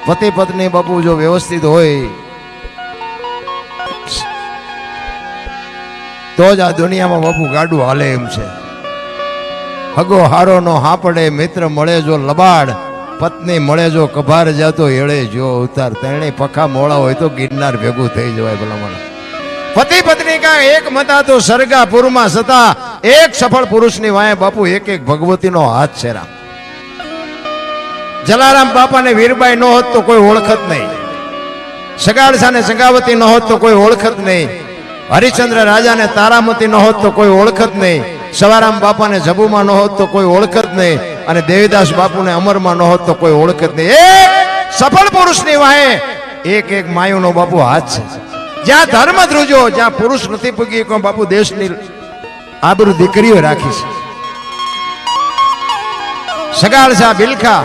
પતિ પત્ની બાપુ જો વ્યવસ્થિત હોય તો જ આ દુનિયામાં બાપુ ગાડું હાલે એમ છે. હગો હારો નો હાપડે, મિત્ર મળે જો લબાડ, પત્ની મળે જો કભાર જાતો એળે જો ઉતાર. તેણે પખા મોળા હોય તો ગિરનાર ભેગું થઈ જવાય. ભલામણ પતિ પત્ની કા એક મતા તો સરગાપુરમાં સતા, એક સફળ પુરુષની વાય બાપુ એક એક ભગવતીનો હાથ છે. રામ જલારામ બાપાને વીરબાઈ નો હોત તો કોઈ ઓળખત નહીં, સગાડસાને સંગાવતી નો હોત તો કોઈ ઓળખત નહીં, હરિશ્ચંદ્ર રાજાને તારામતી નો હોત તો કોઈ ઓળખત નહીં, સવારામ બાપાને જબુમાં નો હોત તો કોઈ ઓળખત નહીં, અને દેવીદાસ બાપુને અમરમાં નો હોત તો કોઈ ઓળખત નહીં. એક સફળ પુરુષની વાહે એક એક માયુનો બાપુ હાથ છે. જ્યાં ધર્મ ધ્રુજો, જ્યાં પુરુષ નથી પૂગી કોઈ બાપુ દેશની આબરૂ દીકરીઓ રાખી છે. સગાડસા બિલખા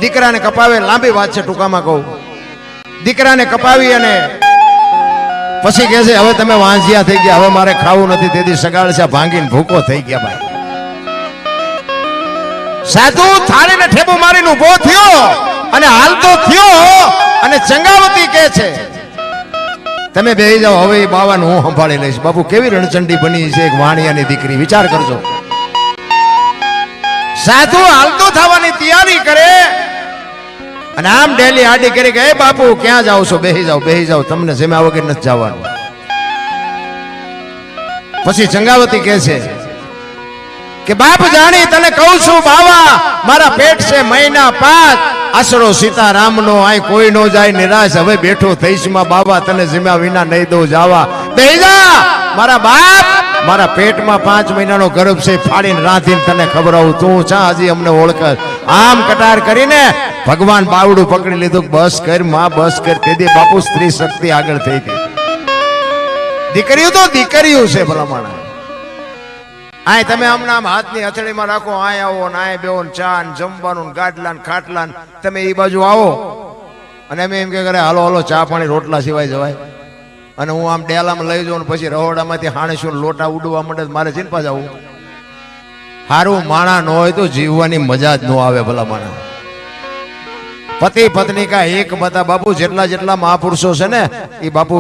દીકરાને કપાવે, લાંબી વાત છે ટૂંકામાં કહું. દીકરાને કપાવી અને પછી કહે છે હવે તમે વાંઝિયા થઈ ગયા, હવે મારે ખાવું નથી. તેથી સગાડસા ભાંગીને ભૂકો થઈ ગયા. ભાઈ સાધુ થાળીને ઠેબુ મારીને ઉભો થયો અને હાલતો થયો, અને ચંગાવતી કહે છે તમે બેહી જાઓ, હવે એ બાવાને હું સંભાળી લઈશ. બાપુ કેવી રણચંડી બની છે એક વાણિયાની દીકરી, વિચાર કરજો. સાધુ હાલતો થવાની તૈયારી કરે અને આમ ડેલી આડી કરી કે બાપુ ક્યાં જાઓ છો, બેહી જાઓ બેહી જાઓ, તમને જમ્યા વગર નથી જવાનું. પછી ચંગાવતી કહે છે કે બાપ જાણી તને કહું છું બાવા, મારા પેટ છે મહિના 5, આશરો સીતારામનો, આય કોઈ નો જાય નિરાશ. હવે બેઠો થઈશ માં બાબા, તને જમ્યા વિના નહીં દઉં જાવા. બેહી જા મારા બાપ, મારા પેટમાં 5 મહિનાનો ગર્ભ છે, ફાડીને રાંધીને તને ખબરાવું. તું ચા હજી અમને ઓળખ. આમ કટાર કરીને ભગવાન બાવડું પકડી લીધું. બસ કર માં, બસ કર. તેથી બાપુ સ્ત્રી શક્તિ આગળ થઈ ગઈ. દીકરીઓ તો દીકરીઓ છે ભલામણ. આય તમે આમના આમ હાથની હથેળીમાં રાખો, આય આવો ને આય બેવો ને ચા ને જમવાનું ને ગાડલા ને ખાટલા ને, તમે એ બાજુ આવો અને અમે એમ કે કરે હાલો હાલો ચા પાણી રોટલા સિવાય જવાય. અને હું આમ ડેલામાં લઈ જાઉં ને પછી રહોડામાંથી હાણેશું લોટા ઉડવા માંડે, મારે ચિંતા જવું. હારું માણા ન હોય તો જીવવાની મજા જ ન આવે ભલામણ. પતિ પત્ની કા એક મતા બાપુ. જેટલા જેટલા મહાપુરુષો છે ને એ બાપુ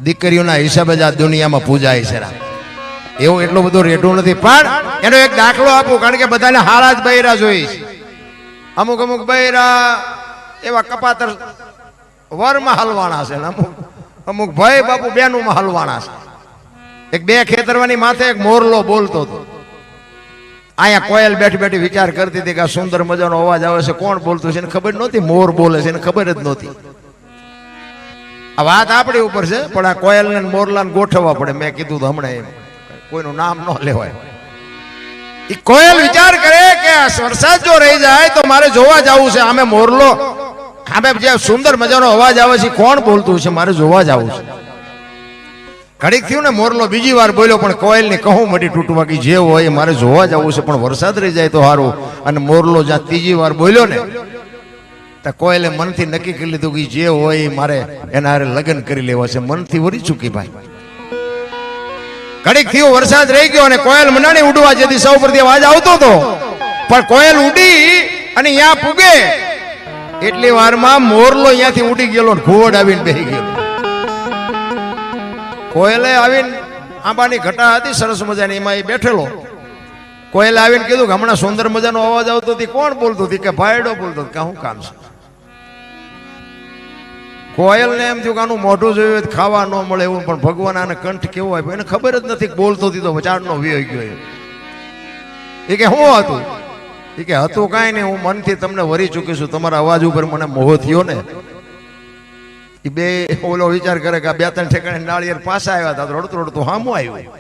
દીકરીઓના હિસાબે જ આ દુનિયામાં પૂજાય છે. એવું એટલું બધું રેટું નથી, પણ એનો એક દાખલો આપું, કારણ કે બધાને હારા જ બૈરા જોઈ. અમુક અમુક બૈરા એવા કપાતર વરમાં હલવાણા છે, અમુક અમુક ભાઈ બાપુ બેનુંમાં હલવાણા છે. એક બે ખેતરવાની માથે એક મોરલો બોલતો હતો. અહીંયા કોયલ બેઠી બેઠી વિચાર કરતી હતી કે આ સુંદર મજાનો અવાજ આવે છે, કોણ બોલતું છે એને ખબર નહોતી. મોર બોલે છે એને ખબર જ નહોતી. આ વાત આપણી ઉપર છે, પણ આ કોયલ ને મોરલા ગોઠવવા પડે. મેં કીધું તો હમણાં એમ કોઈનું નામ ન લેવાય. એ કોયલ વિચાર કરે કે વરસાદ જો રહી જાય તો મારે જોવા જવું છે. આમે મોરલો આમે જે સુંદર મજાનો અવાજ આવે છે કોણ બોલતું છે, મારે જોવા જવું છે. ઘડીક થયું ને મોરલો બીજી વાર બોલ્યો, પણ કોયલ ની કહું મટી તૂટવા કે જે હોય મારે જોવા જવું છે, પણ વરસાદ રહી જાય તો સારું. અને મોરલો જ્યાં ત્રીજી વાર બોલ્યો ને તો કોયલે મનથી નક્કી કરી લીધું કે જે હોય મારે એના હારે લગ્ન કરી લેવા છે. મનથી વળી ચૂકી ભાઈ. ઘડીક થયું વરસાદ રહી ગયો અને કોયલ મનાણી ઉડવા જેથી સૌ પરથી અવાજ આવતો હતો, પણ કોયલ ઉડી અને ત્યાં પૂગે એટલી વારમાં મોરલો અહીંયાથી ઉડી ગયેલો, ઘોડ આવીને બેસી ગયો. કોયલે આવીને આંબાની ઘટા હતી સરસ મજાની, એમાં એ બેઠેલો. કોયલે આવીને કીધું કે હમણાં સુંદર મજાનો અવાજ આવતો હતી, કોણ બોલતું હતી? કે ભાઈડો બોલતો. કે શું કામ છે? કોયલ ને એમ થયું કે આનું મોઢું જોયું ખાવા ન મળે એવું, પણ ભગવાન આને કંઠ કેવો આપ્યો એને ખબર જ નથી. બોલતો હતી તો ચારનો વિયો ગયો. એ કે શું હતું? એ કે હતું કાંઈ નહીં, હું મનથી તમને વરી ચૂકી છું, તમારા અવાજ ઉપર મને મોહ થયો ને. એ બે ઓલો વિચાર કરે કે 2-3 ઠેકાણે નાળિયેર પાછા આવ્યા હતા, રડતું રડતું હામું આવ્યું.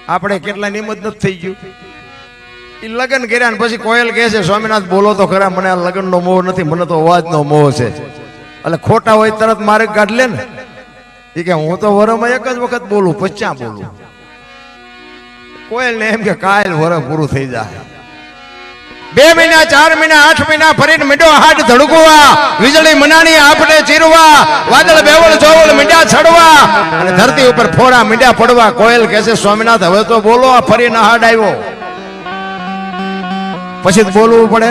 આપણે કેટલા નિયમ જ નથી થઈ ગયું. એ લગ્ન કર્યા ને પછી કોયલ કહે છે સ્વામિનાથ બોલો તો ખરા, મને આ લગ્નનો મોહ નથી, મને તો અવાજનો મોહ છે. એટલે ખોટા હોય તરત મારે કાઢ લે ને. એ કે હું તો વરમાં એક જ વખત બોલું, પછી બોલું. કોયલ ને એમ કે કાયલ વર પૂરું થઈ જાય. 2 મહિના 4 મહિના 8 મહિના ફરીને મીંડો હાથ ધડકવા, વીજળી મનાણી આપણે ચીરવા, વાદળ બેવળ જોવળ મીંડા છડવા અને ધરતી ઉપર ફોરા મીંડા પડવા. કોયલ કહે છે સ્વામિનાથ હવે તો બોલો, આ ફરીને હાડ આવ્યો. પછી બોલવું પડે.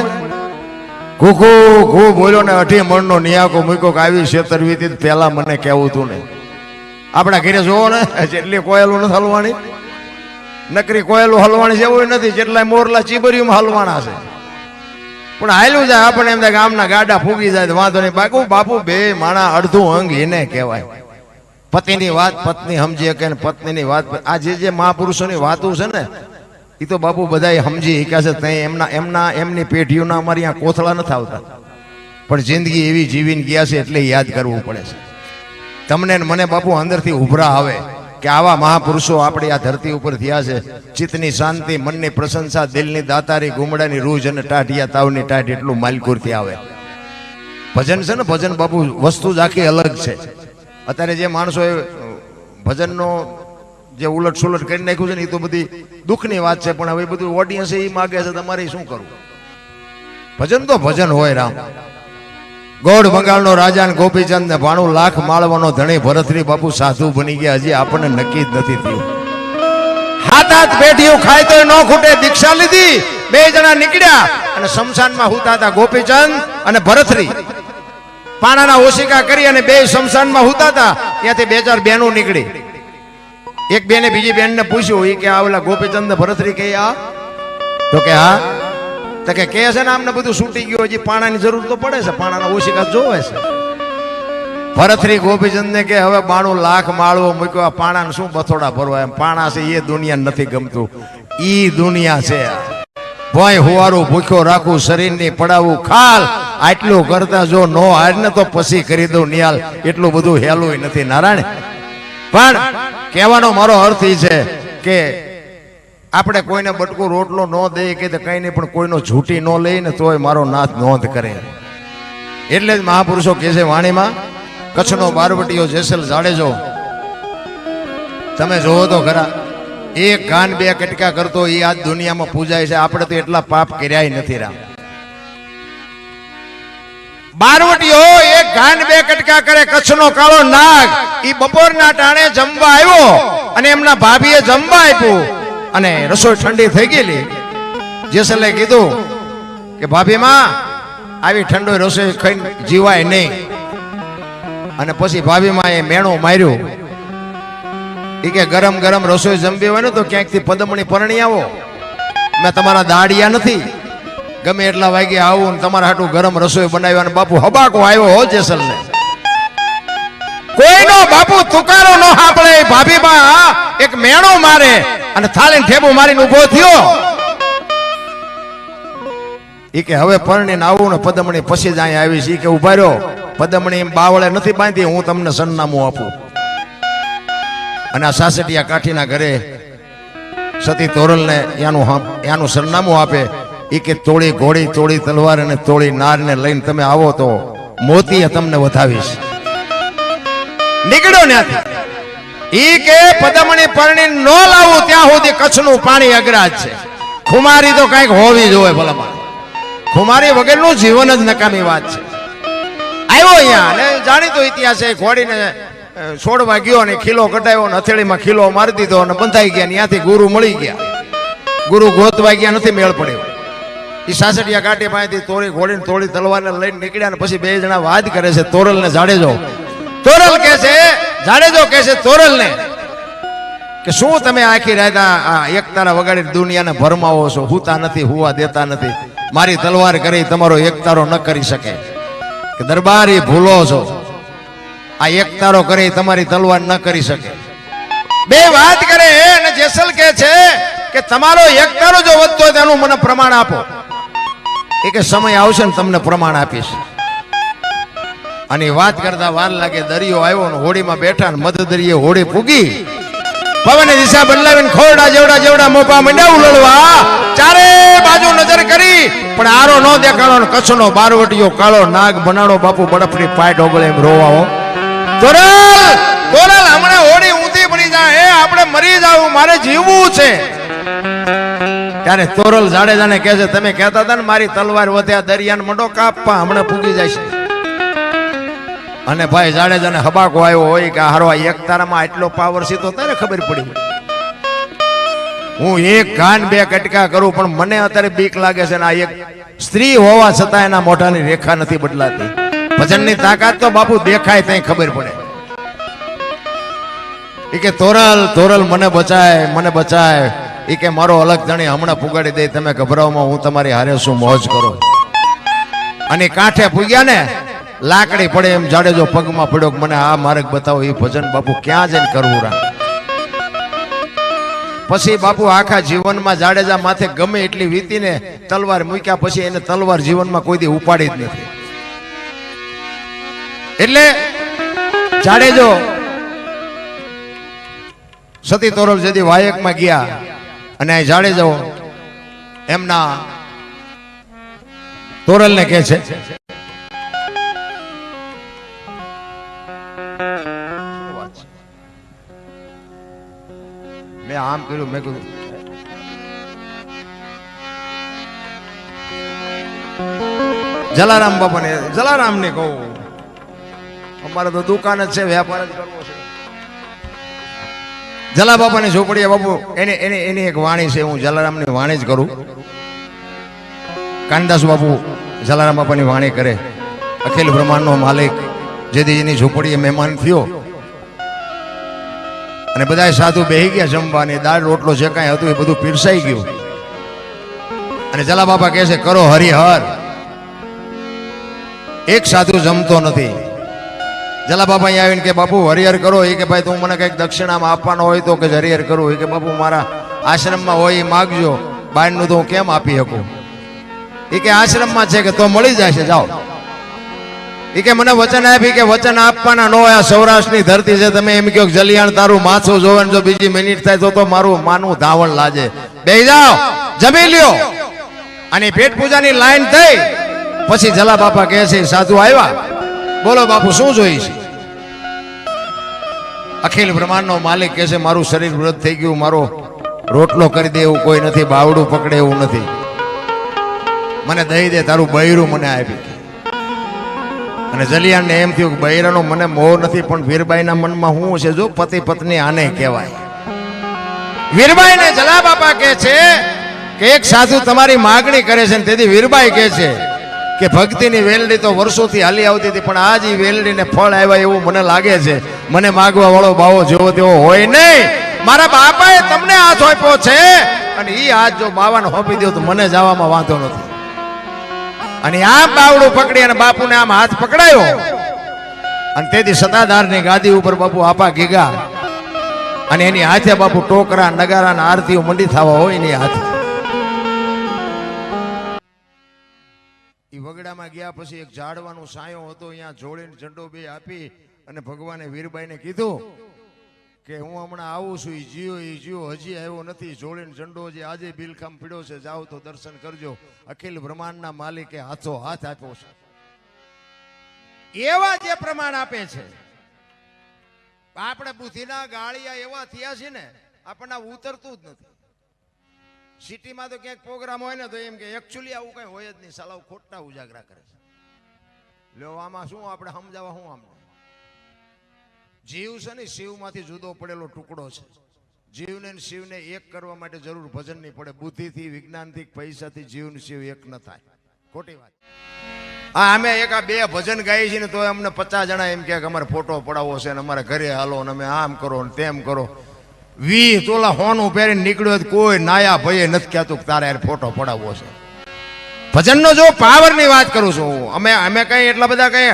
ઘૂઘુ ઘૂ બોલ્યો ને 18 મણનો નિયાકો મૂક્યો કે આવી છેતરવીતી પેલા મને કહેવું તું ને. આપણા ઘરે જોવો ને જેટલી કોયલું નથી હલવાની, નકરી કોયલું હલવાની જેવું નથી, જેટલા મોરલા ચીબરીમાં હલવાના છે. પણ હાલ્યું જાય આપણે એમ થાય કે આમના ગાડા ફૂગી જાય વાંધો નહીં. બાપુ બે માણા અડધું અંગ એને કહેવાય. પતિની વાત પત્ની સમજી શકે ને પત્નીની વાત આ જે મહાપુરુષોની વાતો છે ને એ તો બાપુ બધા સમજી શક્યા છે. એમની પેઢીઓના અમારી અહીંયા કોથળા નથી આવતા, પણ જિંદગી એવી જીવીને ગયા છે એટલે યાદ કરવું પડે છે. તમને ને મને બાપુ અંદરથી ઉભરા આવે કે આવા મહાપુરુષો આપણી આ ધરતી ઉપર થયા છે. ચિત્તની શાંતિ, મનની પ્રશંસા, દિલની દાતારી, ગુમડાની રૂજ અને ટાઢિયા તાવની ટાઢ એટલું માલકુરથી આવે. ભજન છે ને ભજન બાપુ વસ્તુ જ આખી અલગ છે. અત્યારે જે માણસો ભજનનો જે ઉલટ સુલટ કરી નાખ્યું છે ને એ તો બધી દુઃખની વાત છે. પણ હવે બધું ઓડિયન્સ એ માગે છે, તમારે શું કરવું? ભજન તો ભજન હોય. રામ ગોળ બંગાળનો રાજા ને ગોપીચંદ ને 92 લાખ માળવાનો ધણી ભરતરી બાપુ સાધુ બની ગયા. હજી આપણને નક્કી જ નથી થયું. હાથ પેઢીઓ ખાય તો ન ખૂટે દીક્ષા લીધી. બે જણા નીકળ્યા અને શમશાનમાં હુતા હતા ગોપીચંદ અને ભરતરી. પાણાના ઓશિકા કરી અને બે શમશાનમાં હુતા હતા. ત્યાંથી 2-4 બહેનો નીકળી. એક બેને બીજી બેનને પૂછ્યું એ કે આ ઓલા ગોપીચંદ ને ભરતરી કે આ તો કે હા તો કે છે ને આમને બધું છૂટી ગયું, હજી પાણાની જરૂર તો પડે છે, પાણાના ઓશિકા જોવે છે. ભરતરી ગોપીચંદ ને કે હવે 92 લાખ માળવો મૂક્યો, આ પાણાને શું બથોડા ભરવા? એમ પાણા છે એ દુનિયા નથી ગમતું, ઈ દુનિયા છે. ભોય હુવારું ભૂખ્યો રાખું, શરીરની પડાવું ખાલ, આટલું કરતા જો નો હાર ને તો પછી કરી દઉં નિયાલ. એટલું બધું હેલું નથી નારાયણ. પણ કહેવાનો મારો અર્થ એ છે કે આપણે કોઈને બટકો રોટલો ન દઈએ કે કઈ નહીં, પણ કોઈનો ઝૂંટી ન લઈ ને તોય મારો નાથ નોંધ કરે. એટલે જ મહાપુરુષો કહે છે વાણીમાં, કચ્છનો બારવટીયો જેસલ જાડેજો તમે જોવો તો ખરા, એક ગાન બે કટકા કરતો એ આજ દુનિયામાં પૂજાય છે. આપણે તો એટલા પાપ કર્યા નથી. રામ બારવટીયો એક ગાન બે કટકા કરે. કચ્છનો કાળો નાગ ઈ બપોરના ટાણે જમવા આવ્યો અને એમના ભાભીએ જમવા આપ્યું અને રસોઈ ઠંડી થઈ ગયેલી. જેસલે કીધું કે ભાભી માં આવી ઠંડો રસોઈ ખાઈને જીવાય નહીં. અને પછી ભાભી માં એ મેણું માર્યું. એ કે ગરમ ગરમ રસોઈ જમવી હોય ને તો ક્યાંકથી પદમણી પરણી આવો, મેં તમારા દાડિયા નથી. ગમે એટલા વાગે આવું ને તમારા હાટું ગરમ રસોઈ બનાવ્યા. અને બાપુ હબાકો આવ્યો હો જેસલ ને. કોઈનો બાપુ તુકારો ન સાંભળે. ભાભી માં એક મેણો મારે અને થાળીને ઠેબુ મારીને ઉભો થયો. એ કે હવે પરણીને આવું ને પદમણી પછી જ અહીંયા આવીશ. એ કે ઉભા રહ્યો, પદમણી બાવળે નથી બાંધી, હું તમને સરનામું આપું. અને આ સાસટિયા કાઠીના ઘરે સતી તોરલ ને એનું સરનામું આપે. એ કે તોડી ઘોડી, તોડી તલવાર અને તોડી નાર ને લઈને તમે આવો તો મોતીએ તમને વધાવીશ. નીકળ્યો ત્યાંથી. ઈ કે પદમણી પરણી ન લાવું ત્યાં સુધી કચ્છનું પાણી અગ્રાજ છે. ખુમારી તો કઈક હોવી જોઈએ ભલામાં. ખુમારી વગરનું જીવન જ નકામી વાત છે. આવ્યો અહીંયા અને જાણીતો ઇતિહાસ છે. ઘોડીને છોડવા ગયો અને ખીલો કટાયો અને હથેળીમાં ખીલો મારી દીધો અને બંધાઈ ગયા. ત્યાંથી ગુરુ મળી ગયા. ગુરુ ગોતવા ગયા, નથી મેળ પડ્યો. એ સાસટિયા કાઢી પાસેથી તોડી ઘોડીને તોડી તલવારને લઈને નીકળ્યા. અને પછી બે જણા વાત કરે છે, તોરલ ને જાડેજો. તોરલ કે છે, જાડેજો કે છે તોરલ ને કે શું તમે આખી રાત આ એક તારા વગાડી દુનિયાને ભરમાવો છો? હુતા નથી, હુવા દેતા નથી. મારી તલવાર કરી તમારો એક તારો ન કરી શકે. કે દરબારી ભૂલો છો, આ એક તારો કરી તમારી તલવાર ન કરી શકે. બે વાત કરે અને જેસલ કે છે કે તમારો એક તારો જો વધતો હોય તેનું મને પ્રમાણ આપો. એ કે સમય આવશે ને તમને પ્રમાણ આપીશ. અને વાત કરતા વાર લાગે. દરિયો આવ્યો ને હોડીમાં બેઠા ને મધ દરિયે હોડી પૂગી. પવન દિશા બદલાવીને ખોરડા જેવડા જેવડા મોપા મંડ્યા ઉલળવા. ચારે બાજુ નજર કરી પણ આરો ન દેખાણો. કચ્છનો બારવટીયો કાળો નાગ બનાડો બાપુ બરફની પાટ ઓગળે એમ રોવાઓ. તોરલ તોરલ હમણાં હોડી ઊંધી પડી જાય, આપણે મરી જાવું, મારે જીવવું છે. ત્યારે તોરલ જાડેજાને કહે છે તમે કહેતા હતા ને મારી તલવાર વધ્યા દરિયાને મંડો કાપવા, હમણાં પૂગી જાય છે. અને ભાઈ જાડેજાને હબાકો આવ્યો હોય કે હારો એક તારામાં આટલો પાવર છે તો તારે ખબર પડી. હું એક ગાન બે કટકા કરું પણ મને અત્યારે બીક લાગે છે ને આ એક સ્ત્રી હોવા છતાં એના મોઢાની રેખા નથી બદલાતી. ભજનની તાકાત તો બાપુ દેખાય ત્યાં ખબર પડે. એ કે તોરલ તોરલ મને બચાય એ કે મારો અલગ ધણી હમણાં પુગાડી દે, તમે ગભરાવમાં હું તમારી હારે શું મોજ કરો. અને કાંઠે પૂગ્યા ને લાકડી પડે એમ જાડેજો પગમાં પડ્યો, મને આ માર્ગ બતાવો. એ ભજન બાપુ ક્યાં જઈને કરવું રા. પછી બાપુ આખા જીવનમાં જાડેજા માથે ગમે એટલી વીતીને તલવાર મૂક્યા પછી એને તલવાર જીવનમાં કોઈ દી ઉપાડી જ નથી. એટલે જાડેજો સતી તોરલ જેથી વાયકમાં ગયા અને આ જાડેજો એમના તોરલને કહે છે મેં આમ કર્યું, મેં કીધું જલારામ બાપાને, જલારામ ને કહું અમારે તો દુકાન જ છે, વેપાર જ કરવો છે. જલા બાપાની ઝોપડીએ બાપુ એની એક વાણી છે, હું જલારામની વાણી જ કરું. કાનદાસ બાપુ જલારામ બાપાની વાણી કરે. અખિલ બ્રહ્માંડનો માલિક જેથી એની ઝોપડીએ મહેમાન થયો અને બધા સાધુ બેહી ગયા જમવાની, દાળ રોટલો જે કાંઈ હતું એ બધું પીરસાઈ ગયું. અને જલા બાપા કહે છે કરો હરિહર. એક સાધુ જમતો નથી. જલા બાપા અહીંયા આવીને કે બાપુ હરિહર કરો. એ કે ભાઈ તું મને કંઈક દક્ષિણામાં આપવાનો હોય તો કે હરિહર કરું. એ કે બાપુ મારા આશ્રમમાં હોય એ માગજો, બહારનું તો હું કેમ આપી શકું. એ કે આશ્રમમાં છે કે તો મળી જાય છે, જાઓ. એ કે મને વચન આપી કે વચન આપવાના ન હોય. સૌરાષ્ટ્રની ધરતી છે, તમે એમ કહો જલિયાણ તારું માથું જોવે જો બીજી મિનિટ થાય તો મારું માનું ધાવણ લાજે. બેહી જાઓ, જમી લ્યો. અને પેટ પૂજાની લાઈન થઈ પછી જલા બાપા કહે છે સાધુ આવ્યા, બોલો બાપુ શું જોઈ છે. અખિલ બ્રહ્માંડનો માલિક કહે છે મારું શરીર વ્રત થઈ ગયું, મારો રોટલો કરી દે એવું કોઈ નથી, બાવડું પકડે એવું નથી, મને દઈ દે, તારું બૈરું મને આપી. અને જલિયાણને એમ થયું કે બૈરાનો મને મોહ નથી, પણ વીરબાઈના મનમાં શું છે, જો પતિ પત્ની આને કહેવાય. વીરબાઈને જલા બાપા કહે છે કે એક સાધુ તમારી માગણી કરે છે. તેથી વીરબાઈ કહે છે કે ભક્તિની વેલડી તો વર્ષોથી હાલી આવતી હતી, પણ આજ એ વેલડીને ફળ આવ્યા એવું મને લાગે છે. મને માગવા વાળો બાવો જેવો તેવો હોય નહીં. મારા બાપાએ તમને હાથ આપ્યો છે અને એ હાથ જો બાવાને હોપી દો તો મને જવામાં વાંધો નથી. અને આમ બાવડું પકડી અને બાપુને આમ હાથ પકડાયો અને તેથી સતાધારની ગાદી ઉપર બાપુ આપા ગીગા અને એની હાથે બાપુ ટોકરા નગારા અને આરતીઓ મંડી થવા હોય એની હાથે. એ વગડામાં ગયા પછી એક ઝાડવાનો સાયો હતો, અહીંયા જોડીને ઝંડો બે આપી અને ભગવાને વીરબાઈને કીધું કે હું હમણાં આવું છું. એ જીવો હજી આવ્યો નથી. જોડીને ઝંડો જે આજે બિલખામ પીડ્યો છે, જાઓ તો દર્શન કરજો. અખિલ બ્રહ્માંડના માલિકે હાથો હાથ આપ્યો છે. એવા જે પ્રમાણ આપે છે, આપણે બુદ્ધિના ગાળિયા એવા થયા છે ને આપણને ઉતરતું જ નથી. સિટીમાં તો ક્યાંક પ્રોગ્રામ હોય ને તો એમ કે એકચ્યુઅલી આવું કઈ હોય જ નહીં, સાલાવ ખોટા ઉજાગરા કરે છે. લ્યો આમાં શું આપણે સમજાવવા, શું આમ જીવ છે ને શિવમાંથી જુદો પડેલો ટુકડો છે. જીવને શિવને એક કરવા માટે જરૂર ભજનની પડે. બુદ્ધિથી, વિજ્ઞાનથી, પૈસાથી જીવ ને શિવ એક ન થાય. ખોટી વાત. હા, અમે એક આ બે ભજન ગાઈએ છીએ ને તો અમને 50 જણા એમ કે અમારે ફોટો પડાવવો છે ને અમારે ઘરે હાલો ને અમે આમ કરો ને તેમ કરો. 20 તોલા હોનું પહેરીને નીકળ્યો કોઈ નાયા ભયે નથી કહેતું કે તારે યાર ફોટો પડાવવો છે. ભજનનો જો પાવરની વાત કરું છું હું. અમે કઈ એટલા બધા કઈ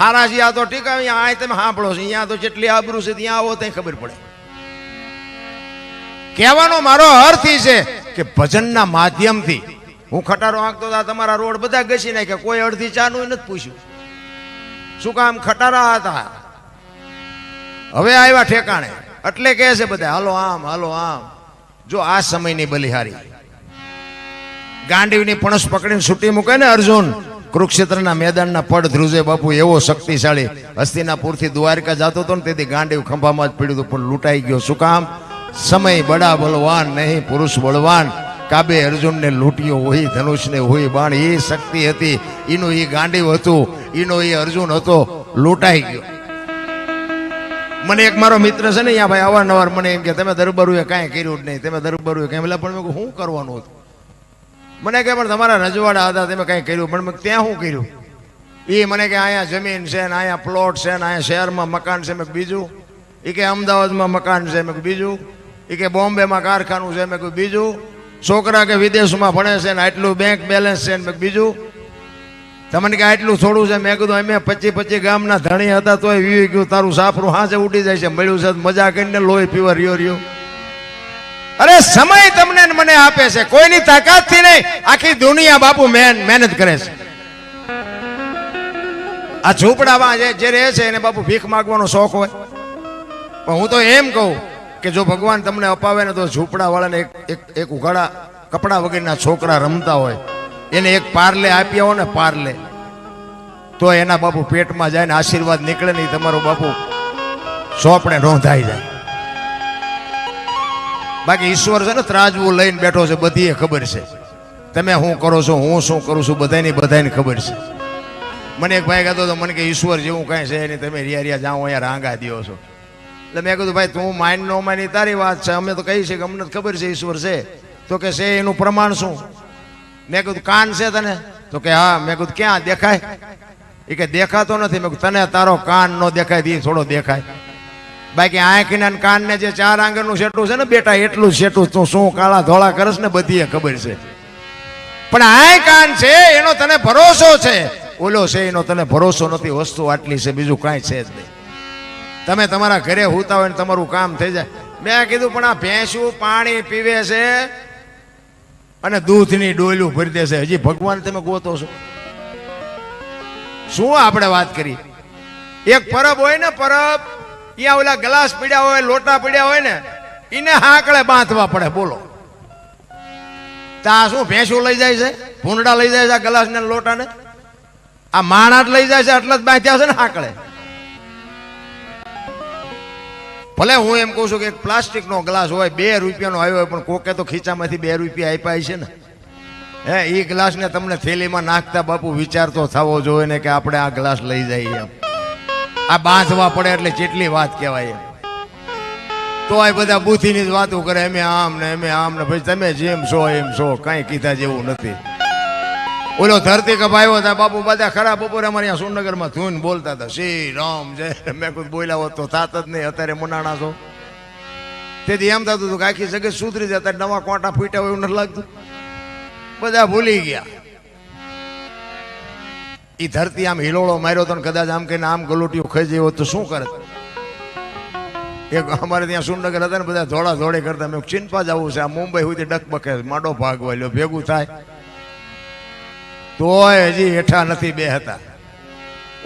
હારા છીએ આ તો ઠીક, અહીંયા તમે સાંભળો છો, અહીંયા તો જેટલી આબરૂ છે ત્યાં આવો ત્યાં ખબર પડે. કહેવાનો મારો અર્થ એ છે કે ભજનના માધ્યમથી હું ખટારો આંકતો હતા, તમારા રોડ બધા ઘસી નાખ્યા, કોઈ અડધી ચાનું નથી પૂછ્યું. શું કામ? ખટારા હતા. હવે આવ્યા ઠેકાણે એટલે કહે છે બધા હાલો આમ હાલો આમ. જો આ સમયની બલિહારી ગાંડીવની પણસ પકડીને છૂટી મૂકે ને અર્જુન, કુરુક્ષેત્રના મેદાનના પડ ધ્રુજે બાપુ એવો શક્તિશાળી. હસ્તિનાપુરથી દ્વારકા જતો હતો ને તેથી ગાંડીવ ખંભામાં જ પડ્યું હતું પણ લૂંટાઈ ગયો. શું કામ? સમય બડા બલવાન નહીં, પુરુષ બળવાન. કાબે અર્જુનને લૂંટ્યો હોય ધનુષને હોય બાણ. એ શક્તિ હતી, એનું એ ગાંડીવ હતું, એનો એ અર્જુન હતો, લૂંટાઈ ગયો. મને એક મારો મિત્ર છે ને અહીંયા ભાઈ અવારનવાર મને એમ કે તમે દરબારુએ કાંઈ કર્યું જ નહીં, તમે દરબારુએ કાંઈ. એટલે પણ મેં શું કરવાનું હતું? મને કે પણ તમારા રજવાડા હતા તમે કંઈ કર્યું, પણ મેં ત્યાં શું કર્યું? એ મને કે અહીંયા જમીન છે ને અહીંયા પ્લોટ છે ને અહીંયા શહેરમાં મકાન છે. મેં બીજું? એ કે અમદાવાદમાં મકાન છે. મેં બીજું? એ કે બોમ્બેમાં કારખાનું છે. મેં બીજું? છોકરા કે વિદેશમાં ભણે છે ને આટલું બેંક બેલેન્સ છે. મેં બીજું? તમને કે આટલું થોડું છે. મેં કીધું અમે 25 ગામના ધણી હતા તોય વીવી ગયું, તારું સાપરું હાંચે ઉડી જાય છે. મળ્યું છે મજા કરીને લોહી પીવા રહ્યો. અરે સમય તમને ને મને આપે છે, કોઈની તાકાતથી નહીં, આખી દુનિયા બાપુ મહેનત કરે છે. આ ઝૂંપડામાં જે રહે છે એને બાપુ ભીખ માગવાનો શોખ હોય, પણ હું તો એમ કહું કે જો ભગવાન તમને અપાવે ને તો ઝૂંપડા વાળાને એક ઉઘાડા કપડા વગરના છોકરા રમતા હોય એને એક પાર્લે આપ્યા હોય ને પાર્લે, તો એના બાપુ પેટમાં જાય ને આશીર્વાદ નીકળે ને તમારો બાપુ સોપડે નોંધાઈ જાય. બાકી ઈશ્વર છે ને ત્રાજવું લઈને બેઠો છે, બધી ખબર છે તમે શું કરો છો, હું શું કરું છું, બધાને ખબર છે. મને એક ભાઈ કહેતો હતો, મને કે ઈશ્વર જેવું કાંઈ છે નહીં, તમે રિયા જાઓ અહીંયા રાંગા દો છો. એટલે મેં કીધું ભાઈ તું માઇન નો માની તારી વાત છે, અમે તો કહી છે કે અમને ખબર છે ઈશ્વર છે. તો કે છે એનું પ્રમાણ શું? મેં કીધું કાન છે તને? તો કે હા. મેં કીધું ક્યાં દેખાય? એ કે દેખાતો નથી. મેં કીધું તને તારો કાન નો દેખાય તે થોડો દેખાય. બાકી આંખના કાન ને જે 4 આંગળનું શેટું છે ને બેટા, એટલું શેટું તું શું કાળા ધોળા કરસ ને બધી ખબર છે. પણ આ કાન છે એનો તને ભરોસો છે, ઓલો છે એનો તને ભરોસો નથી. વસ્તુ આટલી છે, બીજું કાંઈ છે જ નહીં. તમે તમારા ઘરે હોતા હોય ને તમારું કામ થઈ જાય. મેં કીધું પણ આ ભેંસું પાણી પીવે છે અને દૂધની ડોલું ભરી દેશે, હજી ભગવાન તમે ગોતો છો? શું આપણે વાત કરી? એક પરબ હોય ને, પરબ અહીંયા ઓલા ગ્લાસ પીડ્યા હોય, લોટા પીડ્યા હોય ને, એને હાકડે બાંધવા પડે. બોલો તા શું ભેંસું લઈ જાય છે? ભૂંડા લઈ જાય છે આ ગ્લાસ ને લોટા ને? આ માણા લઈ જાય છે, એટલા જ બાંધ્યા છે ને હાકડે. ભલે હું એમ કહું છું કે એક પ્લાસ્ટિક નો ગ્લાસ હોય, 2 રૂપિયાનો આવ્યો હોય, પણ કોકે તો ખીચામાંથી 2 રૂપિયા આપ્યા છે ને. હે એ ગ્લાસ ને તમને થેલીમાં નાખતા બાપુ વિચાર તો થવો જોઈએ ને કે આપણે આ ગ્લાસ લઈ જઈએ. આ બાંધવા પડે એટલે જેટલી વાત કહેવાય એમ. તો આ બધા બુદ્ધિની જ વાતો કરે, એમે આમ ને ભાઈ તમે જેમ છો એમ છો, કાંઈ કીધા જેવું નથી. ઓલો ધરતી કપાયો હતા બાપુ, બધા ખરા બપોરે અમારે અહીંયા સુરનગરમાં ધૂન બોલતા હતા, શ્રી રામ જય. મેં કોઈ બોલ્યા હોત તો થાત જ નહીં. અત્યારે મનાણા છો તેથી એમ થતું હતું કે આખી જગત સુધરી જાય. અત્યારે નવા કોટા ફૂટ્યા હોય એવું નથી લાગતું? બધા ભૂલી ગયા. એ ધરતી આમ હિલોળો માર્યો તો કદાચ આમ કહીને આમ ગલોટીઓ ખાઈ જાય હોત તો શું કરે? એક અમારે ત્યાં સુરનગર હતા ને, બધા ધોળા ધોળી કરતા. મેં ચિંપા જવું છે, આ મુંબઈ સુધી ડકબકે માડો ભાગ વાળ્યો ભેગું થાય તોય હજી હેઠા નથી. 2 હતા.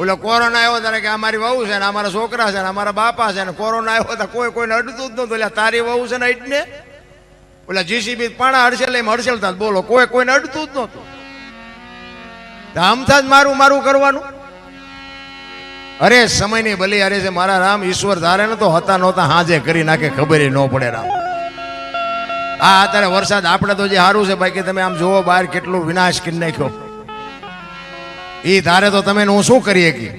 ઓલો કોરોના આવ્યો ત્યારે કે અમારી વહુ છે ને અમારા છોકરા છે ને અમારા બાપા છે ને, કોરોના આવ્યો હતા કોઈને અડતું જ નતું. એટલે તારી વહુ છે ને એટલે ઓલા જીસીબી પાણા હડસેલ એમ હડસેલતા. બોલો કોઈને અડતું જ નતું. આમથા જ મારું કરવાનું. અરે સમયની ભલી અરે છે મારા રામ. ઈશ્વર ધારે ને તો હતા નહોતા હાજે કરી નાખે, ખબર ન પડે રામ. આ અત્યારે વરસાદ આપણે તો જે સારું છે બાકી તમે આમ જોવો બહાર કેટલું વિનાશ કરી નાખ્યો. એ ધારે તો તમે હું શું કરી શકી?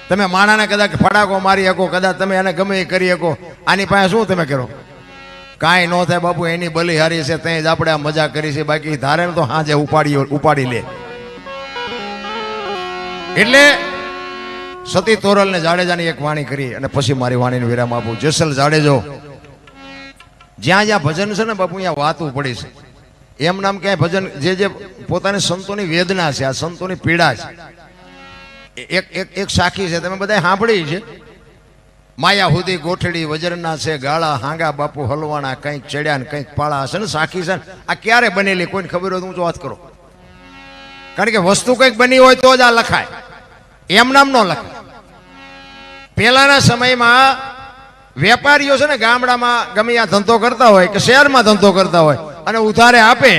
તમે માણાને કદાચ ફડાકો મારી શકો, કદાચ તમે એને ગમે એ કરી શકો. આની પાસે શું તમે કરો? કાંઈ ન થાય બાપુ. એની બલી હારી છે ત્યાં જ આપણે આ મજા કરી છે. બાકી ધારે ને તો હાજે ઉપાડી લે. એટલે સતી તોરલ ને જાડેજાની એક વાણી કરી અને પછી મારી વાણીને વિરામ આપું. જેસલ જાડેજો જ્યાં જ્યાં ભજન છે ને બાપુ અહીંયા વાતું પડી છે. એમ નામ ક્યાંય ભજન જે પોતાની સંતોની વેદના છે, આ સંતોની પીડા છે. એક સાખી છે, તમે બધા સાંભળી છે. માયા હુદી ગોઠડી વજરના છે ગાળા, હાંગા બાપુ હલવાણા, કંઈક ચડ્યા ને કંઈક પાળા. છે ને સાખી છે. આ ક્યારે બનેલી કોઈને ખબર હોય તો ઊંચો વાત કરો. કારણ કે વસ્તુ કંઈક બની હોય તો જ આ લખાય, એમ નામ ન લખાય. પહેલાના સમયમાં વેપારીઓ છે ને ગામડામાં ગમે આ ધંધો કરતા હોય કે શહેરમાં ધંધો કરતા હોય અને ઉધારે આપે,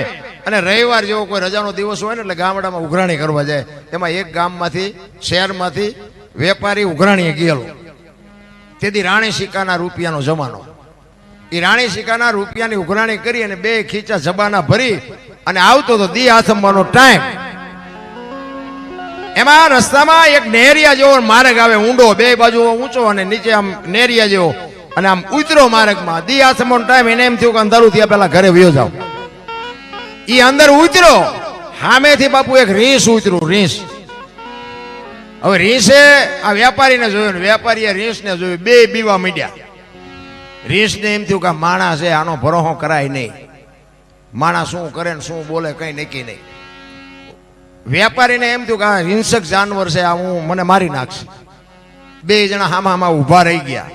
અને રવિવાર જેવો કોઈ રજાનો દિવસ હોય ને એટલે ગામડામાં ઉઘરાણી કરવા જાય. એમાં એક ગામમાંથી શહેરમાંથી વેપારી ઉઘરાણીએ ગયેલો. તેથી રાણી સિક્કાના રૂપિયાનો જમાનો. એ રાણી સિક્કાના રૂપિયાની ઉઘરાણી કરી અને 2 ખીચા જબાના ભરી અને આવતો તો દી આથમવાનો ટાઈમ. એમાં રસ્તામાં એક નેરિયા જેવો માર્ગ આવે, ઊંડો, 2 બાજુ ઊંચો અને નીચે આમ નેરિયા જેવો, અને આમ ઉતરો માર્ગમાં. દી આથમવાનો ટાઈમ. એને એમ થયું કે અંધારું થયા પહેલા ઘરે વયો જાવ. ઈ અંદર ઉતર્યો, સામેથી બાપુ એક રીંછ ઉતર્યું, રીંછ. હવે રીંછે આ વેપારીને જોયું, વેપારીએ રીંછને જોયું, બે બીવા માંડ્યા. રીંછને એમ થયું કે માણસ છે, આનો ભરોસો કરાય નહીં, માણસ શું કરે ને શું બોલે કઈ નક્કી નહીં. વેપારીને એમ થયું કે આ હિંસક જાનવર છે, આ હું મને મારી નાખશે. બે જણા હામાં ઊભા રહી ગયા,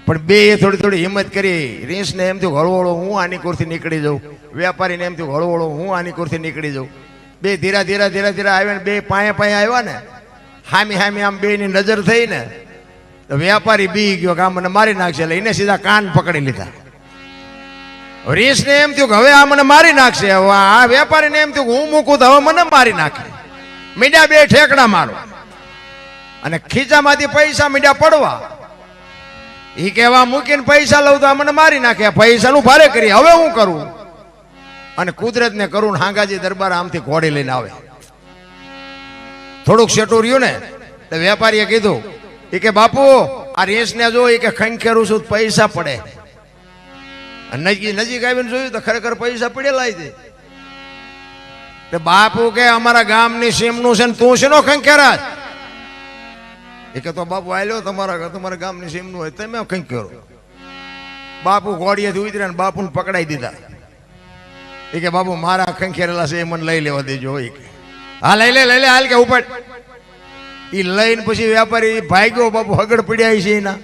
પણ બે થોડી થોડી હિંમત કરી. રીંછને એમ થયું હળવળો હું આની કોરથી નીકળી જાઉં, વેપારીને એમ થયું હળવળો હું આની કોરથી નીકળી જાઉં. બે ધીરા ધીરા ધીરા ધીરા આવ્યા ને બે પાયે પાયે આવ્યા ને, હામી હામી આમ બે ની નજર થઈ ને, તો વેપારી બી ગયો કે આ મને મારી નાખશે, એટલે એને સીધા કાન પકડી લીધા. રીંછને એમ થયું કે હવે આ મને મારી નાખશે. હવે આ વેપારીને એમ થયું કે હું મૂકું તો હવે મને મારી નાખે. મીડિયા બે ઠેકડા મારો અને ખીચામાંથી પૈસા મીડિયા પડવા. એ કહેવા મૂકીને પૈસા લઉં તો આ મને મારી નાખે, પૈસાનું ભારે કરી, હવે હું કરું? અને કુદરતને કરું ને હાંગાજી દરબાર આમથી ઘોડી લઈને આવે. થોડુંક સેટું રહ્યું ને એટલે વેપારીએ કીધું, એ કે બાપુ આ રીંછને જો, એ કે ખંખેરું છું પૈસા પડે. નજીક આવીને જોયું તો ખરેખર પૈસા પડેલા છે. બાપુ કે અમારા ગામની સીમનું છે ને તું શેનો ખંખેરાજ? એ કે તો બાપુ આલ્યો તમારા ગામની સીમનું હોય તમે ખંખેરો. બાપુ ઘોડીએથી ઉતર્યા ને બાપુને પકડાઈ દીધા. એ કે બાપુ મારા ખંખેરેલા છે એ મને લઈ લેવા દેજો. હા લઈ લે હાલ કે ઉપર. એ લઈને પછી વેપારી ભાગ્યો. બાપુ હગડ પડ્યા છે એના,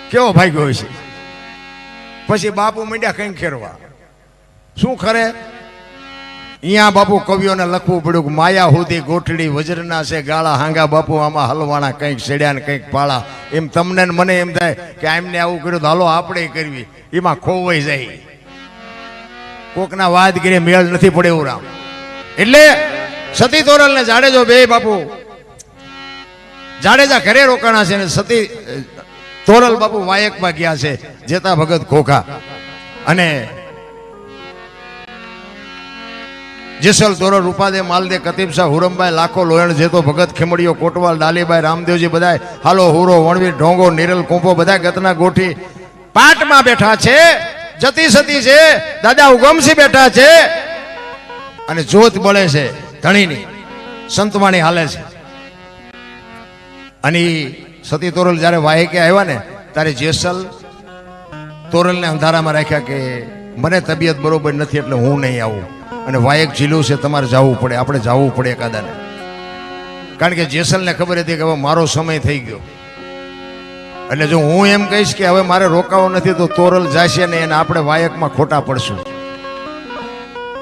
કેવો ભાગ્યો હોય છે. પછી બાપુ માંડ્યા ખંખેરવા. શું ખરે? અહીંયા બાપુ કવિઓને લખવું પડ્યું કે માયા હુધી ગોઠડી વજ્રના છે ગાળા, હાંગા બાપુ આમાં હલવાના, કંઈક સેડ્યા ને કંઈક પાળા. એમ તમને ને મને એમ થાય કે એમને આવું કર્યું તો હાલો આપણે કરવી, એમાં ખોવાઈ જાય. કોકના વાદ કરીએ મેળ નથી પડે એવું રામ. એટલે સતી તોરલ ને જાડેજો બે બાપુ, જાડેજા ઘરે રોકાણા છે ને સતી તોરલ બાપુ વાયકમાં ગયા છે. જેતા ભગત ખોખા અને જેસલ તોરલ રૂપાદે માલદે કતીબ શાહ હુરમભાઈ લાખો લોયણ જેતો ભગત ખેમડીઓ કોટવાલ ડાલીભાઈ રામદેવજી બધાય હાલો હુરો વણવીર ઢોંગો નિરલ કુંપો બધા ગતના ગોઠી પાટમાં બેઠા છે. જતી સતી છે, દાદા ઉગમસી બેઠા છે અને જોત બળે છે ધણીની, સંતવાણી હાલે છે. અને સતી તોરલ જયારે વાયકે આવ્યા ને ત્યારે જેસલ તોરલને અંધારામાં રાખ્યા કે મને તબિયત બરોબર નથી એટલે હું નહીં આવું, અને વાયક ઝીલું છે, તમારે જવું પડે, આપણે જવું પડે એકાદાને. કારણ કે જેસલને ખબર હતી કે હવે મારો સમય થઈ ગયો. એટલે જો હું એમ કહીશ કે હવે મારે રોકાવો નથી તો તોરલ જશે ને એને આપણે વાયકમાં ખોટા પડશું.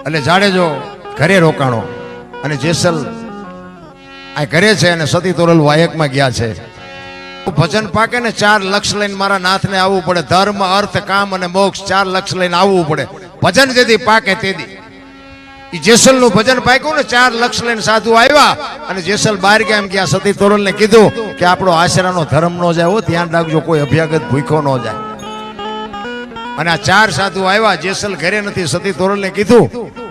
એટલે જાડેજો ઘરે રોકાણો અને જેસલ આ ઘરે છે અને સતી તોરલ વાયકમાં ગયા છે. ભજન પાકે ને 4 લક્ષ લઈને મારા નાથને આવવું પડે. ધર્મ અર્થ કામ અને મોક્ષ 4 લક્ષ લઈને આવવું પડે. ભજન જેથી પાકે તેથી જેસલ નું ભજન પાક્યું ને 4 લક્ષ લઈને સાધુ આવ્યા અને જેસલ બહાર ગયા. એમ ગયા સતી તોરલ ને કીધું કે આપણો આશરાનો ધર્મ નો જાય, હો ધ્યાન રાખજો, કોઈ અભ્યાગત ભૂખો ન જાય. અને આ 4 સાધુ આવ્યા. જેસલ ઘરે નથી. સતી તોરલ ને કીધું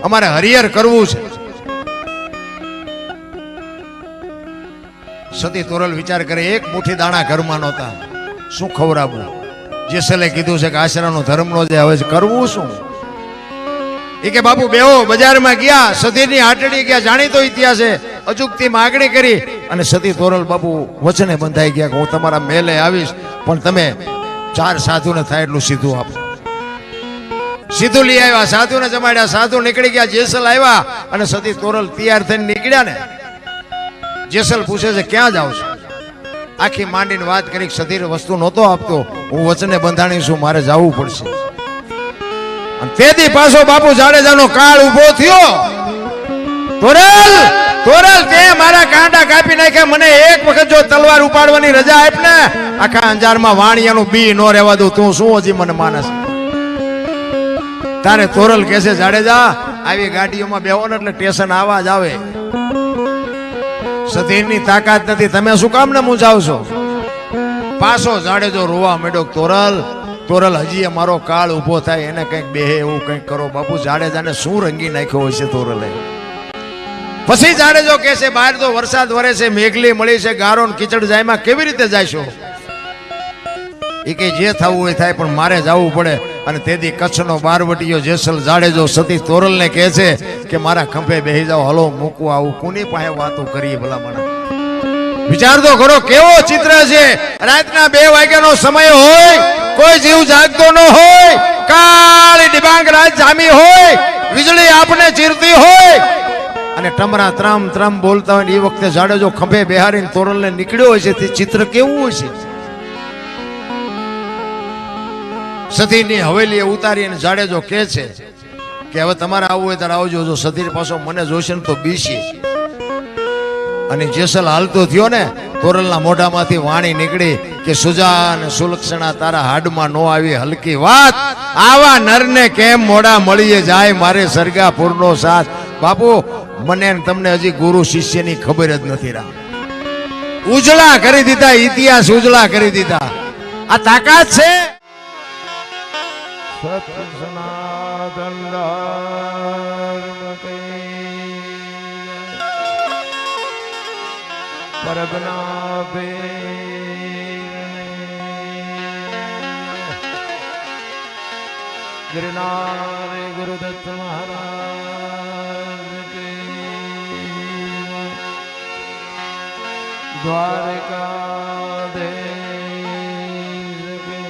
અમારે હરિહર કરવું છે. સતી તોરલ વિચાર કરે, એક મુઠ્ઠી દાણા ઘરમાં નહોતા, શું ખવડાવવું? જેસલે કીધું છે કે આશરાનો ધર્મ નો જાય, હવે કરવું શું? એ કે બાપુ બેહો. બજારમાં ગયા, સતીની હાટડી ગયા. જાણીતો ઇતિહાસ છે. અચૂકથી માગણી કરી અને સતી તોરલ બાપુ વચને બંધાઈ ગયા કે હું તમારા મેલે આવીશ, પણ તમે 4 સાધુને થાય એટલું સીધું આપો. સીધું લઈ આવ્યા, સાધુને જમાડ્યા. સાધુ નીકળી ગયા. જેસલ આવ્યા અને સતી તોરલ તૈયાર થઈને નીકળ્યા ને જેસલ પૂછે છે ક્યાં જાવ છો? આખી માંડીને વાત કરી. સતી વસ્તુ નહોતો આપતો, હું વચને બંધાણી છું, મારે જવું પડશે. તેથી પાછો બાપુ જાડેજાનો કાળ ઉભો થયો. તોરલ તે મારા કાંડા કાપી નાખ્યા, મને એક વખત જો તલવાર ઉપાડવાની રજા આપ ને આખા અંજારમાં વાણિયાનું બી નો રહેવા દઉં. તું શું હજી મને માનસ? તારે તોરલ કહે છે જાડેજા આવી ગાડીઓમાં બેહો ને એટલે સ્ટેશન આવાજ આવે. સતીની તાકાત નથી, તમે શું કામ ને મૂંઝાવ છો? પાછો જાડેજો રોવા માંડ્યો. તોરલ હજી મારો કાળ ઉભો થાય એને કંઈક બેહે એવું કંઈક કરો. બાપુ જાડેજાને શું રંગી નાખ્યો હોય છે તોરલે. પછી જાડેજો કહે છે બહાર તો વરસાદ વરે છે, મેઘલી મળી છે, ગારો ને કીચડ જાયમાં કેવી રીતે જાયશો? એ કે જે થવું હોય થાય, પણ મારે જવું પડે. અને તેથી કચ્છનો બારવટીયો જેસલ જાડેજો સતી તોરલને કહે છે કે મારા ખંભે બેહી જાઓ, હલો મૂકવા આવું. કોની પાસે વાતો કરીએ ભલા મને? વિચાર તો કરો કેવો ચિત્ર છે. રાતના 2 વાગ્યાનો સમય હોય, કોઈ જીવ જાગતો ન હોય, કાળી ડિબાંગ રાત જામી હોય, વીજળી આપને ચીરતી હોય અને ટમરા ત્રામ ત્રામ બોલતા હોય. એ વખતે જાડેજો ખંભે બેહારીને તોરલને નીકળ્યો હોય છે. તે ચિત્ર કેવું હોય છે? સતીની હવેલીએ ઉતારી અને જાડેજો કહે છે કે હવે તમારે આવવું હોય ત્યારે આવજો, જો સતી પાછો મને જોશે ને તો બીશે. અને જેસલ હાલતો થયો ને, તોરલના મોઢામાંથી વાણી નીકળી કે સુજા અને સુલક્ષણા તારા હાડમાં નો આવી હલકી વાત, આવા નરને કેમ મોડા મળીએ જાય, મારે સરગાપુરનો સાથ. બાપુ મને તમને હજી ગુરુ શિષ્યની ખબર જ નથી રા. ઉજળા કરી દીધા, ઇતિહાસ ઉજળા કરી દીધા. આ તાકાત છે. સત સનાતન ધર્મ કે પરગના બે गिरनार गुरुदत्त महाराज के द्वारका देश के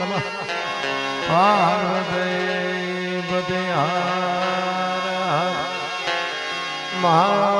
नमः पार्वती पते हर महादेव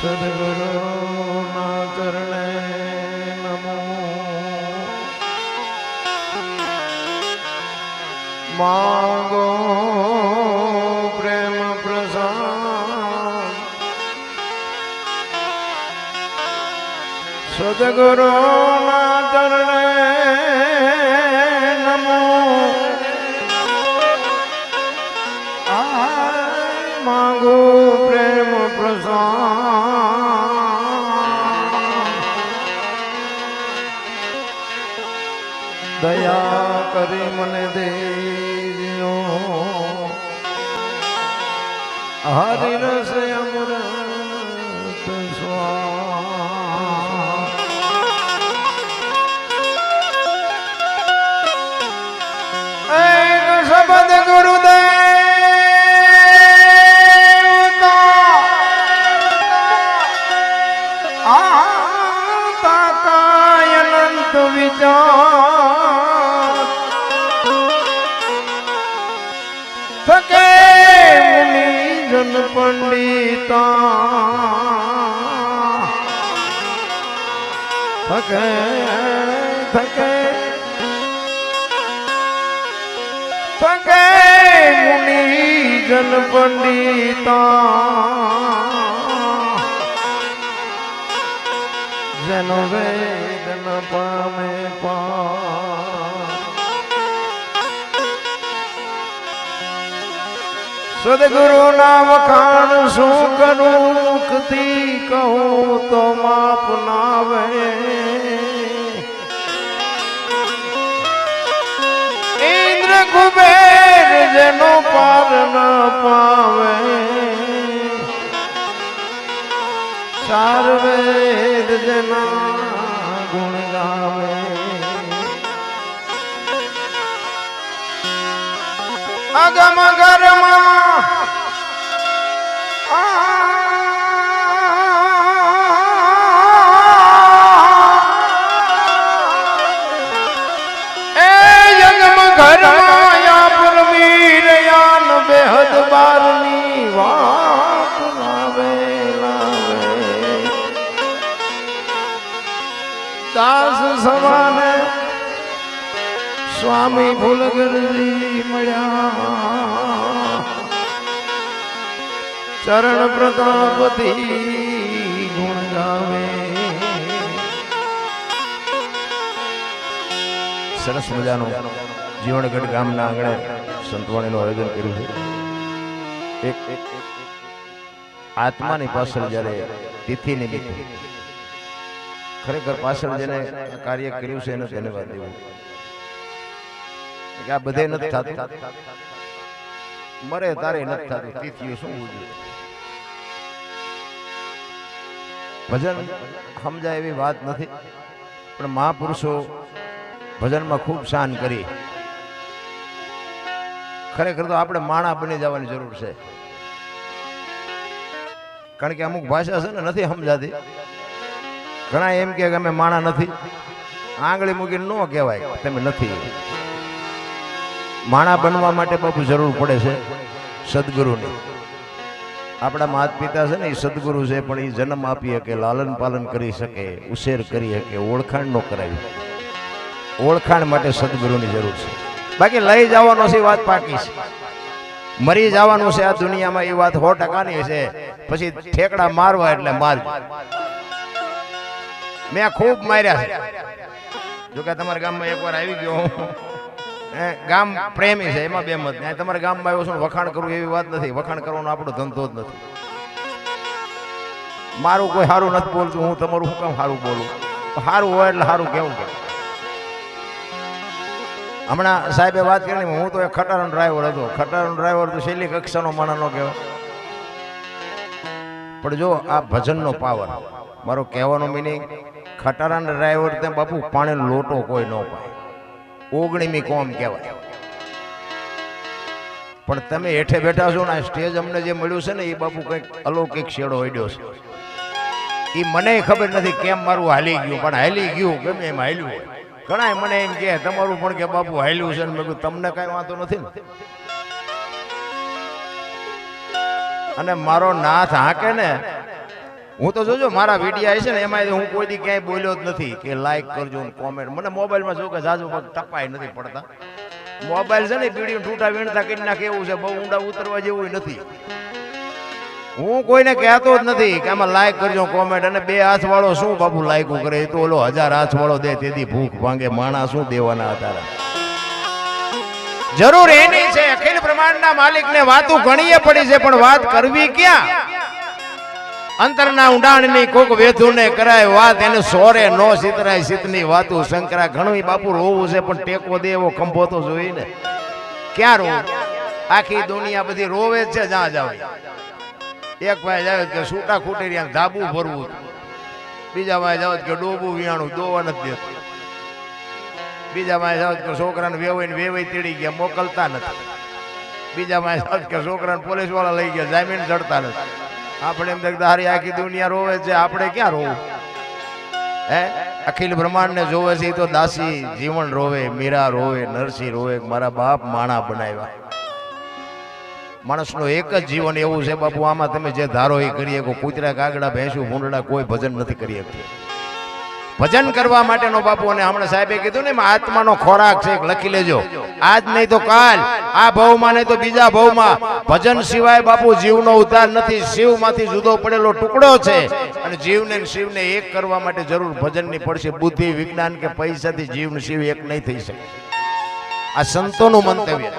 सद्गुरु ना चरणे नमो मांगो प्रेम प्रसाद सद्गुरु ना चरणे नमो मांगो प्रेम प्रसाद दया करे मने देजो हरि रस अमृत स्वाहा एक शब्द गुरुदेव का आता का अनंत विचार थके मुनि जन पंडिता थके थके थके मुनि जन पंडिता जन वेद न पामे पा सदगुरु नाम खान सु करूं मुक्ति कहूं तो माप नावे इंद्र कुबेर जनो पार न पावे चार वेद जना गुण गावे अगम गरमा ए जगम घर माया पुरवीर દાસ સવાને સ્વામી ફૂલગરજી મળ્યા ચરણ પ્રતાપથી ગુણ ગાવે. સરસ મજાનું જીવણગઢ ગામના આંગણે સંતવાણીનું આયોજન કર્યું છે. એક આત્માની પાછળ જ્યારે તિથિ નિમિત્તે ખરેખર પાછળ જેને કાર્ય કર્યું છે એને ધન્યવાદ દેવો. આ બધે નથી થતું, મરે તારે નથી થતું, તિથિઓ શું જોઈએ. ભજન સમજાય એવી વાત નથી, પણ મહાપુરુષો ભજનમાં ખૂબ શાન કરી. ખરેખર તો આપણે માણા બની જવાની જરૂર છે, કારણ કે અમુક ભાષા છે ને નથી સમજાતી. ઘણા એમ કે અમે માણા નથી, આંગળી મૂકીને ન કહેવાય તમે નથી. માણા બનવા માટે બાપુ જરૂર પડે છે સદગુરુની. આપણા માતા પિતા છે ને એ સદગુરુ છે, પણ એ જન્મ આપી શકે, લાલન પાલન કરી શકે, ઉછેર કરી શકે, ઓળખાણ ન કરાવી. ઓળખાણ માટે સદગુરુની જરૂર છે. બાકી લઈ જવાનો છે વાત પાકી છે, મરી જવાનું છે આ દુનિયામાં એ વાત 100%ની છે. પછી ઠેકડા મારવા એટલે મારજો. મેં ખૂબ માર્યા છે. જોકે તમારા ગામમાં એકવાર આવી ગયો હું, ગામ પ્રેમી છે એમાં બે મત. તમારા ગામમાં આવ્યો છું વખાણ કરવું એવી વાત નથી. વખાણ કરવાનો આપણો ધંધો જ નથી. મારું કોઈ સારું નથી બોલતું, હું તમારું શું કામ સારું બોલું? સારું હોય એટલે સારું કેવું કે. હમણાં સાહેબે વાત કરી, હું તો એક ખટારાનો ડ્રાઈવર હતો. ખટારાનો ડ્રાઈવર તો છેલ્લી કક્ષાનો માણસ ન કહેવાય. પણ જો આ ભજનનો પાવર, મારો કહેવાનો મિનિંગ, ખટારાના ડ્રાઈવર તે બાપુ પાણીનો લોટો કોઈ ન પાય, 19મી કોમ કહેવાય. પણ તમે હેઠે બેઠા છો ને, સ્ટેજ અમને જે મળ્યું છે ને એ બાપુ કંઈક અલૌકિક શેડો હડ્યો છે. એ મને ખબર નથી કેમ મારું હાલી ગયું, પણ હાલી ગયું ગમે એમ હાલ્યું હોય. ઘણા મને એમ કે તમારું પણ કે બાપુ હાલ્યું છે, ને મેં કીધું તમને કાંઈ વાંધો નથી ને. અને મારો નાથ હાકે ને, હું તો જોજો મારા વિડીયો આવે છે ને એમાં હું કોઈ દી ક્યાંય બોલ્યો જ નથી કે લાઈક કરજો ને કોમેન્ટ. મને મોબાઈલમાં જો કે જાજુ ટપાય નથી પડતા. મોબાઈલ છે ને બીડી ઠૂઠા વીણતા કરી નાખે એવું છે, બહુ ઊંડા ઉતરવા જેવું નથી. હું કોઈને કહેતો જ નથી કે આમાં લાઈક કરજો કોમેન્ટ. અને 2 હાથ વાળો શું બાપુ લાઈકો કરે? એ તો ઓલો 1000 હાથ વાળો દે તેથી ભૂખ ભાંગે. માણા શું દેવાના હતા? જરૂર એની છે અખિલ બ્રહ્માંડના માલિકને વાતો ઘણીએ પડી છે, પણ વાત કરવી ક્યાં? અંતરના ઊંડાણની કોક વેધુને કરાય વાત, એને સોરે નો સિતરાય સિતની વાતો શંકરા. ઘણું બાપુ રોવું છે, પણ ટેકો દે એવો ખંભો તો જોઈ ને. ક્યાં રોવું? આખી દુનિયા બધી રોવે જ છે. જ્યાં જાવ એક ભાઈ જાવ કે છૂટા ખૂટી ધાબુ ભરવું, બીજા ભાઈ જાવ કે ડોબું વિયાણું દોવા નથી દેતું, બીજા ભાઈ જાવ કે છોકરાને વેવાઈ તેડી ગયા મોકલતા નથી, બીજા ભાઈ જાવ કે છોકરાને પોલીસ વાળા લઈ ગયા જામીન ચડતા નથી. આપણે એમ દેખતા હારી આખી દુનિયા રોવે છે, આપણે ક્યાં રોવું? હે અખિલ બ્રહ્માંડ ને જોવે છે તો દાસી જીવન રોવે, મીરા રોવે, નરસિંહ રોવે. મારા બાપ માણા બનાવ્યા. માણસનું એક જ જીવન એવું છે બાપુ, આમાં તમે જે ધારો એ કરી શકો. કૂતરા કાગડા ભેંસું ભૂંડડા કોઈ ભજન નથી કરી શકતું. ભજન કરવા માટેનો બાપુ, અને હમણાં સાહેબે કીધું ને આત્માનો ખોરાક છે, લખી લેજો. આજ નહીં તો કાલ, આ ભવમાં નહીં તો બીજા ભવમાં ભજન સિવાય બાપુ જીવનો ઉદ્ધાર નથી. શિવમાંથી જુદો પડેલો ટુકડો છે, અને જીવને શિવને એક કરવા માટે જરૂર ભજનની પડશે. બુદ્ધિ, વિજ્ઞાન કે પૈસાથી જીવને શિવ એક નહીં થઈ શકે. આ સંતોનું મંતવ્ય.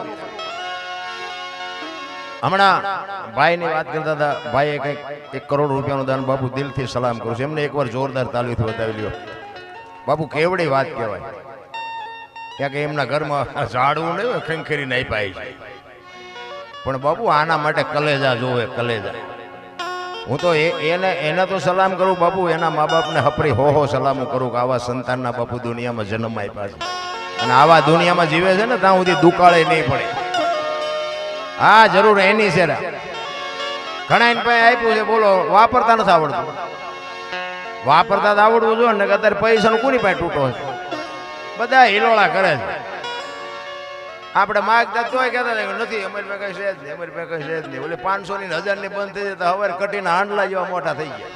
હમણાં ભાઈની વાત કરતા હતા, ભાઈએ કંઈક 1 કરોડ રૂપિયાનું દાન. બાપુ દિલથી સલામ કરું છું એમને. એકવાર જોરદાર તાલીથી બતાવી લ્યો બાપુ. કેવડી વાત કહેવાય. ક્યાં કે એમના ઘરમાં ઝાડવું નહીં ખંખેરીને આપ્યા છે, પણ બાપુ આના માટે કલેજા જોવે, કલેજા. હું તો એને તો સલામ કરું બાપુ, એના મા બાપને હપરી હો સલામો કરું કે આવા સંતાનના બાપુ દુનિયામાં જન્મ આપ્યા છે, અને આવા દુનિયામાં જીવે છે ને ત્યાં સુધી દુકાળે નહીં પડે. હા જરૂર એની છે. ઘણા એને પાસે આપ્યું છે, બોલો વાપરતા નથી આવડતું. વાપરતા આવડવું જોઈએ ને. અત્યારે પૈસાનું કોની પાસે તૂટો છે? બધા હિલોળા કરે છે. આપણે માગતા તોય કહેતા નથી અમારી પાસે કઈ છે જ નહીં, અમારી પાસે કઈ છે જ નહીં. ઓલી 500 ની 1000 ની બંધ થઈ જાય તો હવે કટીના હાંડલા જેવા મોટા થઈ ગયા.